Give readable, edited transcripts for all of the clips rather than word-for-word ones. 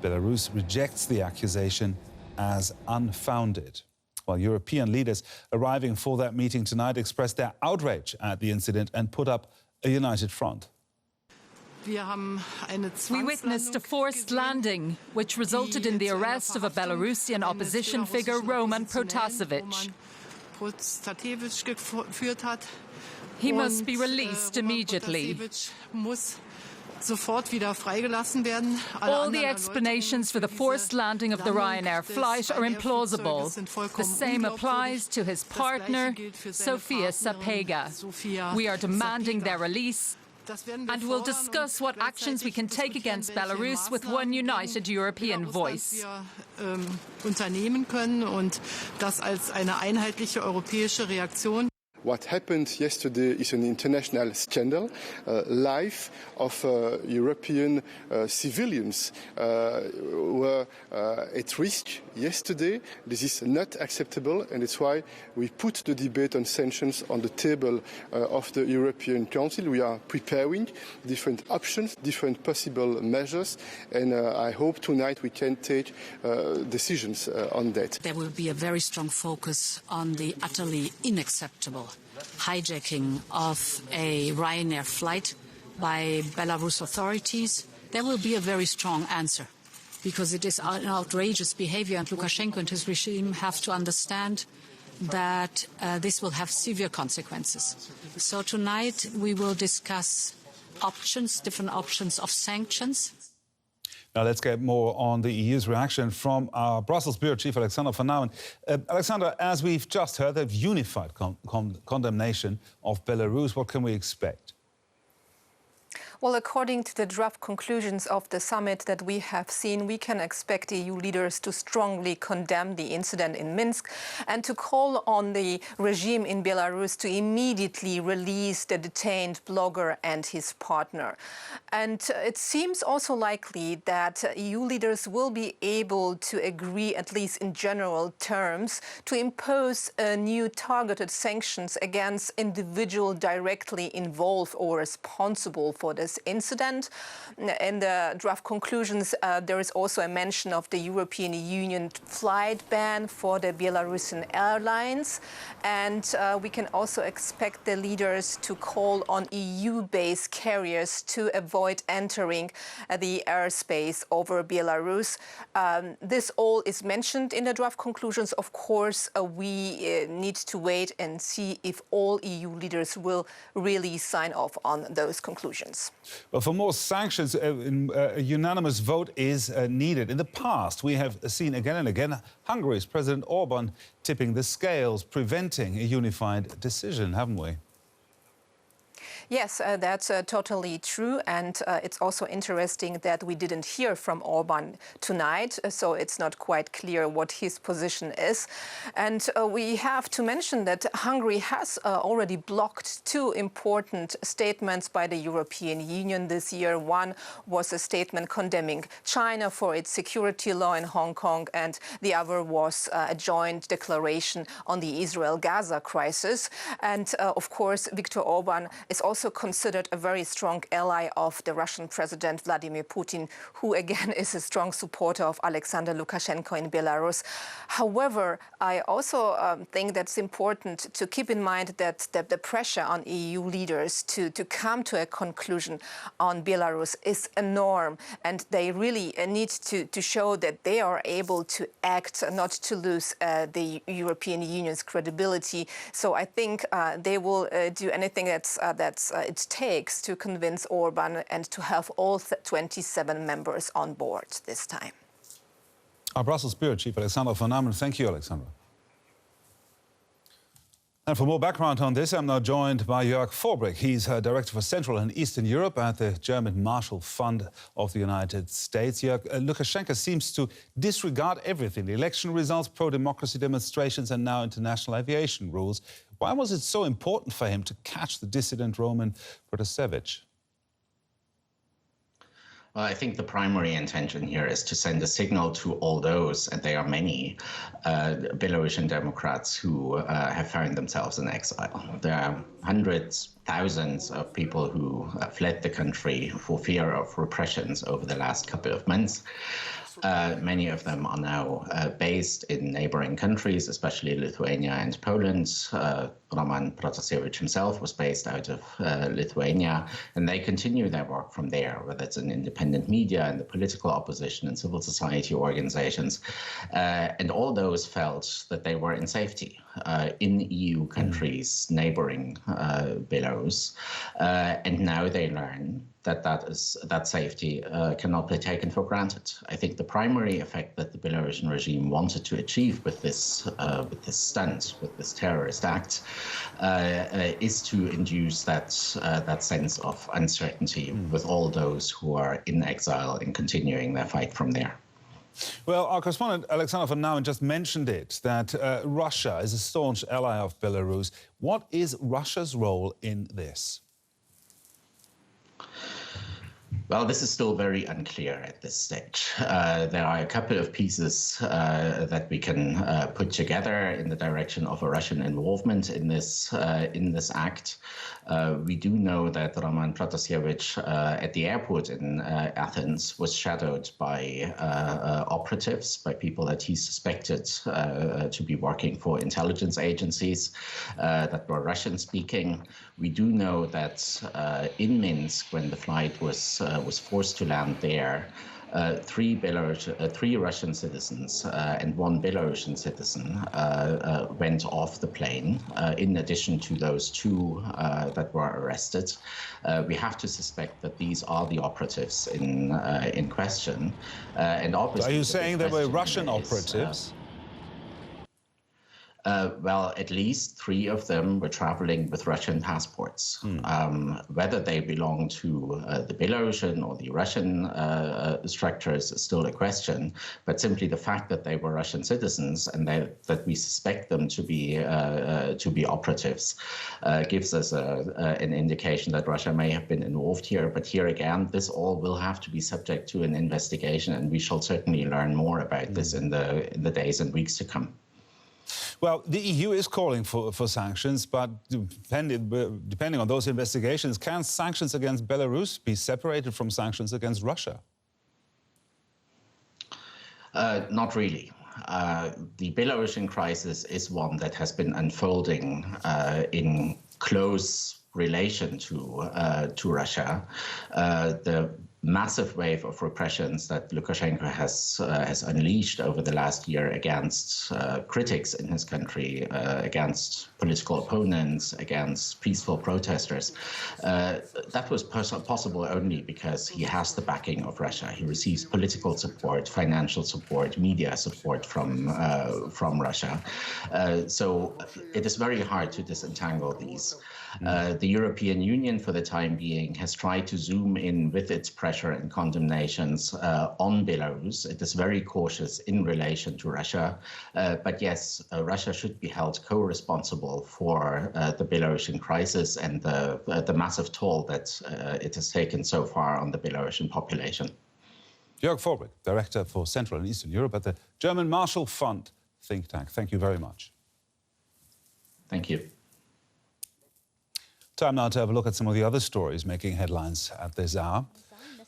Belarus rejects the accusation as unfounded. While European leaders arriving for that meeting tonight expressed their outrage at the incident and put up a united front. We witnessed a forced landing, which resulted in the arrest of a Belarusian opposition figure, Roman Protasevich. He must be released immediately. All the explanations for the forced landing of the Ryanair flight are implausible. The same applies to his partner, Sofia Sapega. We are demanding their release, and we'll discuss what actions we can take against Belarus with one united European voice. What happened yesterday is an international scandal. Life of European civilians were at risk yesterday. This is not acceptable, and it's why we put the debate on sanctions on the table of the European Council. We are preparing different options, different possible measures, and I hope tonight we can take decisions on that. There will be a very strong focus on the utterly unacceptable hijacking of a Ryanair flight by Belarus authorities. There will be a very strong answer, because it is an outrageous behavior, and Lukashenko and his regime have to understand that this will have severe consequences. So tonight we will discuss options, different options of sanctions. Now let's get more on the EU's reaction from our Brussels Bureau Chief, Alexander van Nauwen. Alexander, as we've just heard, they've unified condemnation of Belarus. What can we expect? Well, according to the draft conclusions of the summit that we have seen, we can expect EU leaders to strongly condemn the incident in Minsk and to call on the regime in Belarus to immediately release the detained blogger and his partner. And it seems also likely that EU leaders will be able to agree, at least in general terms, to impose new targeted sanctions against individuals directly involved or responsible for this incident. In the draft conclusions, there is also a mention of the European Union flight ban for the Belarusian airlines. And we can also expect the leaders to call on EU-based carriers to avoid entering the airspace over Belarus. This all is mentioned in the draft conclusions. Of course, we need to wait and see if all EU leaders will really sign off on those conclusions. Well, for more sanctions, a unanimous vote is needed. In the past, we have seen again and again Hungary's President Orban tipping the scales, preventing a unified decision, haven't we? Yes, that's totally true. And it's also interesting that we didn't hear from Orban tonight, so it's not quite clear what his position is. And we have to mention that Hungary has already blocked two important statements by the European Union this year. One was a statement condemning China for its security law in Hong Kong, and the other was a joint declaration on the Israel-Gaza crisis. And of course, Viktor Orban is also considered a very strong ally of the Russian President Vladimir Putin, who again is a strong supporter of Alexander Lukashenko in Belarus. However, I also think that's important to keep in mind that the pressure on EU leaders to come to a conclusion on Belarus is enormous, and they really need to show that they are able to act, not to lose the European Union's credibility. So I think they will do anything that's it takes to convince Orban and to have all 27 members on board this time. Our Brussels Bureau Chief, Alexander van Nauwen. Thank you, Alexander. And for more background on this, I'm now joined by Jörg Vorbrück. He's Director for Central and Eastern Europe at the German Marshall Fund of the United States. Jörg, Lukashenko seems to disregard everything: the election results, pro-democracy demonstrations, and now international aviation rules. Why was it so important for him to catch the dissident Roman Protasevich? Well, I think the primary intention here is to send a signal to all those, and they are many, Belarusian Democrats who have found themselves in exile. There are hundreds, thousands of people who fled the country for fear of repressions over the last couple of months. Many of them are now based in neighboring countries, especially Lithuania and Poland. Roman Protasevich himself was based out of Lithuania, and they continue their work from there, whether it's in independent media and the political opposition and civil society organizations. And all those felt that they were in safety in EU countries neighboring Belarus. And now they learn that safety cannot be taken for granted. I think the primary effect that the Belarusian regime wanted to achieve with this stunt, with this terrorist act, is to induce that sense of uncertainty with all those who are in exile and continuing their fight from there. Well, our correspondent Alexander von Nauen just mentioned it, that Russia is a staunch ally of Belarus. What is Russia's role in this? Well, this is still very unclear at this stage. There are a couple of pieces that we can put together in the direction of a Russian involvement in this act. We do know that Roman Protasevich at the airport in Athens was shadowed by operatives, by people that he suspected to be working for intelligence agencies that were Russian-speaking. We do know that in Minsk, when the flight was forced to land there, three Russian citizens and one Belarusian citizen went off the plane, in addition to those two that were arrested. We have to suspect that these are the operatives in question. And obviously, are you saying there were Russian operatives? Well, at least 3 of them were traveling with Russian passports. Whether they belong to the Belarusian or the Russian structures is still a question. But simply the fact that they were Russian citizens and that we suspect them to be operatives gives us an indication that Russia may have been involved here. But here again, this all will have to be subject to an investigation, and we shall certainly learn more about this in the days and weeks to come. Well, the EU is calling for sanctions, but depending on those investigations, can sanctions against Belarus be separated from sanctions against Russia? Not really. The Belarusian crisis is one that has been unfolding in close relation to Russia. The massive wave of repressions that Lukashenko has unleashed over the last year against critics in his country, against political opponents, against peaceful protesters, that was possible only because he has the backing of Russia. He receives political support, financial support, media support from Russia. So it is very hard to disentangle these. The European Union, for the time being, has tried to zoom in with its pressure and condemnations on Belarus. It is very cautious in relation to Russia. But yes, Russia should be held co-responsible for the Belarusian crisis and the massive toll that it has taken so far on the Belarusian population. Jörg Vorbrück, Director for Central and Eastern Europe at the German Marshall Fund think tank. Thank you very much. Thank you. Time now to have a look at some of the other stories making headlines at this hour.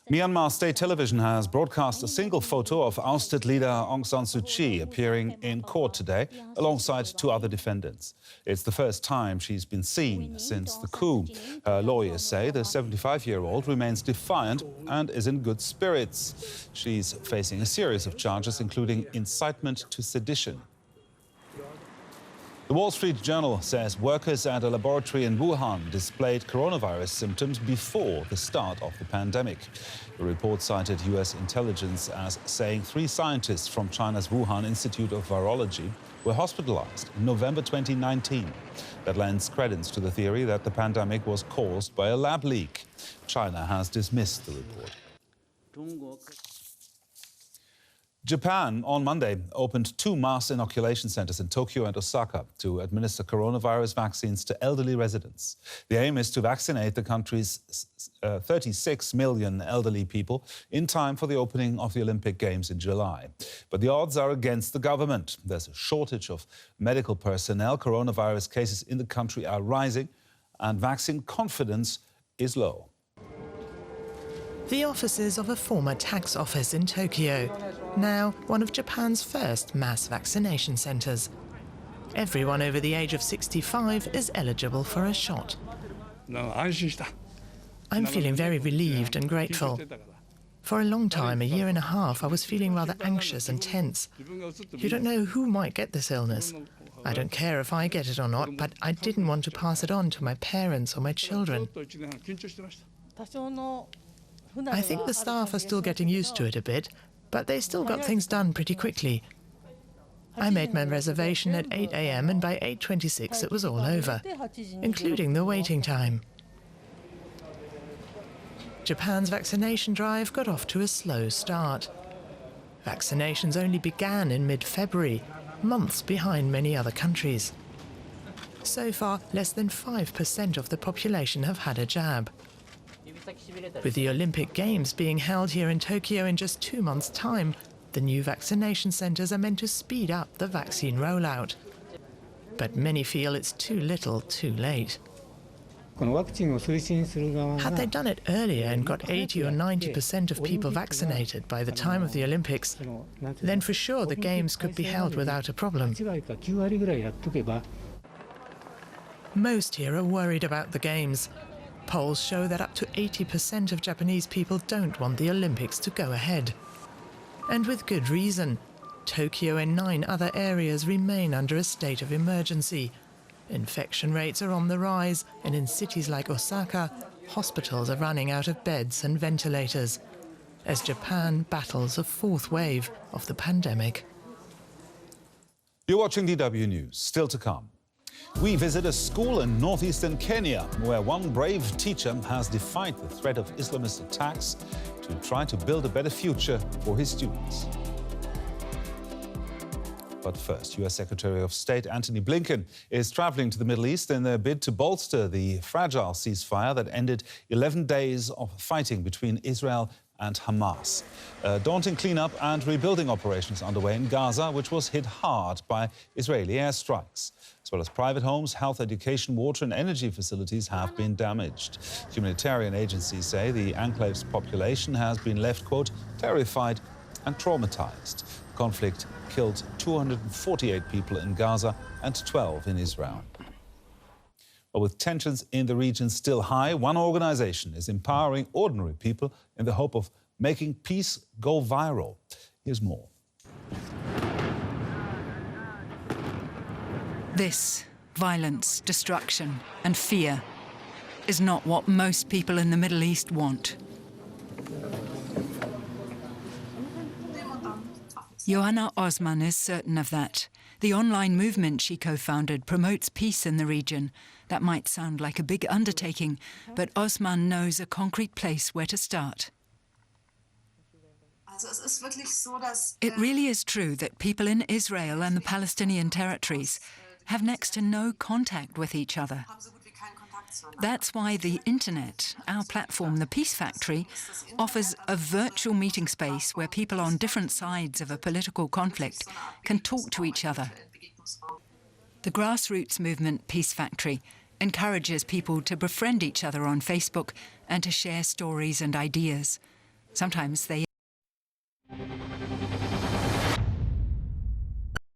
Myanmar State Television has broadcast a single photo of ousted leader Aung San Suu Kyi appearing in court today alongside 2 other defendants. It's the first time she's been seen since the coup. Her lawyers say the 75-year-old remains defiant and is in good spirits. She's facing a series of charges, including incitement to sedition. The Wall Street Journal says workers at a laboratory in Wuhan displayed coronavirus symptoms before the start of the pandemic. The report cited U.S. intelligence as saying 3 scientists from China's Wuhan Institute of Virology were hospitalized in November 2019. That lends credence to the theory that the pandemic was caused by a lab leak. China has dismissed the report. Japan, on Monday, opened 2 mass inoculation centers in Tokyo and Osaka to administer coronavirus vaccines to elderly residents. The aim is to vaccinate the country's 36 million elderly people in time for the opening of the Olympic Games in July. But the odds are against the government. There's a shortage of medical personnel, coronavirus cases in the country are rising, and vaccine confidence is low. The offices of a former tax office in Tokyo. now one of Japan's first mass vaccination centres. Everyone over the age of 65 is eligible for a shot. I'm feeling very relieved and grateful. For a long time, a year and a half, I was feeling rather anxious and tense. You don't know who might get this illness. I don't care if I get it or not, but I didn't want to pass it on to my parents or my children. I think the staff are still getting used to it a bit, but they still got things done pretty quickly. I made my reservation at 8 a.m. and by 8:26 it was all over, including the waiting time. Japan's vaccination drive got off to a slow start. Vaccinations only began in mid-February, months behind many other countries. So far, less than 5% of the population have had a jab. With the Olympic Games being held here in Tokyo in just 2 months' time, the new vaccination centres are meant to speed up the vaccine rollout. But many feel it's too little, too late. Had they done it earlier and got 80 or 90% of people vaccinated by the time of the Olympics, then for sure the Games could be held without a problem. Most here are worried about the Games. Polls show that up to 80% of Japanese people don't want the Olympics to go ahead. And with good reason. Tokyo and 9 other areas remain under a state of emergency. Infection rates are on the rise, and in cities like Osaka, hospitals are running out of beds and ventilators, as Japan battles a 4th wave of the pandemic. You're watching DW News. Still to come. We visit a school in northeastern Kenya, where one brave teacher has defied the threat of Islamist attacks to try to build a better future for his students. But first, U.S. Secretary of State Antony Blinken is traveling to the Middle East in a bid to bolster the fragile ceasefire that ended 11 days of fighting between Israel and Hamas. Daunting cleanup and rebuilding operations underway in Gaza, which was hit hard by Israeli airstrikes. As well as private homes, health, education, water and energy facilities have been damaged. Humanitarian agencies say the enclave's population has been left, quote, terrified and traumatized. The conflict killed 248 people in Gaza and 12 in Israel. But with tensions in the region still high, one organization is empowering ordinary people in the hope of making peace go viral. Here's more. This violence, destruction and fear is not what most people in the Middle East want. Johanna Osman is certain of that. The online movement she co-founded promotes peace in the region. That might sound like a big undertaking, but Osman knows a concrete place where to start. It really is true that people in Israel and the Palestinian territories have next to no contact with each other. That's why the internet, our platform, the Peace Factory, offers a virtual meeting space where people on different sides of a political conflict can talk to each other. The grassroots movement Peace Factory encourages people to befriend each other on Facebook and to share stories and ideas. Sometimes they